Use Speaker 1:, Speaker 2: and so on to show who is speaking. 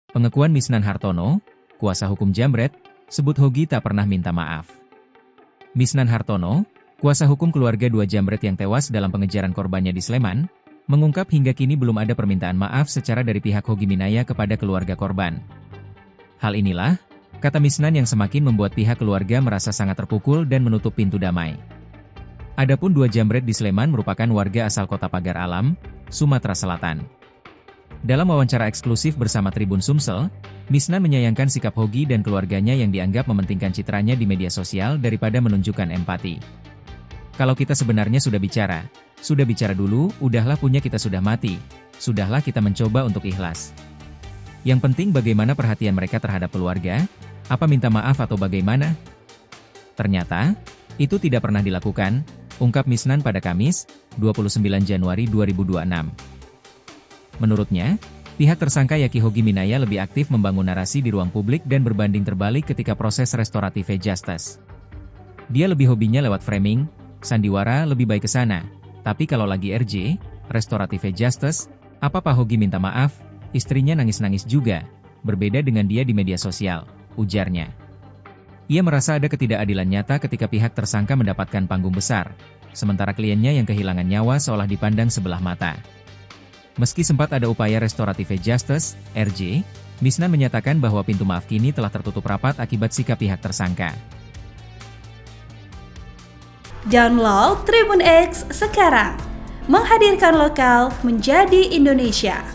Speaker 1: Pengakuan Misnan Hartono, kuasa hukum Jamret, sebut Hogi tak pernah minta maaf. Misnan Hartono, kuasa hukum keluarga 2 Jamret yang tewas dalam pengejaran korbannya di Sleman, mengungkap hingga kini belum ada permintaan maaf secara dari pihak Hogi Minaya kepada keluarga korban. Hal inilah, kata Misnan, yang semakin membuat pihak keluarga merasa sangat terpukul dan menutup pintu damai. Adapun 2 Jamret di Sleman merupakan warga asal Kota Pagar Alam, Sumatera Selatan. Dalam wawancara eksklusif bersama Tribun Sumsel, Misnan menyayangkan sikap Hogi dan keluarganya yang dianggap mementingkan citranya di media sosial daripada menunjukkan empati. Kalau kita sebenarnya sudah bicara dulu, udahlah, punya kita sudah mati, sudahlah kita mencoba untuk ikhlas. Yang penting bagaimana perhatian mereka terhadap keluarga, apa minta maaf atau bagaimana? Ternyata, itu tidak pernah dilakukan, ungkap Misnan pada Kamis, 29 Januari 2026. Menurutnya, pihak tersangka Yaki Hogi Minaya lebih aktif membangun narasi di ruang publik dan berbanding terbalik ketika proses restoratif justice. Dia lebih hobinya lewat framing, sandiwara lebih baik ke sana. Tapi kalau lagi RJ, restoratif justice, apa Pak Hogi minta maaf, istrinya nangis-nangis juga, berbeda dengan dia di media sosial, ujarnya. Ia merasa ada ketidakadilan nyata ketika pihak tersangka mendapatkan panggung besar, sementara kliennya yang kehilangan nyawa seolah dipandang sebelah mata. Meski sempat ada upaya restoratif justice, RJ, Misnan menyatakan bahwa pintu maaf kini telah tertutup rapat akibat sikap pihak tersangka.
Speaker 2: Download Tribun X sekarang, menghadirkan lokal menjadi Indonesia.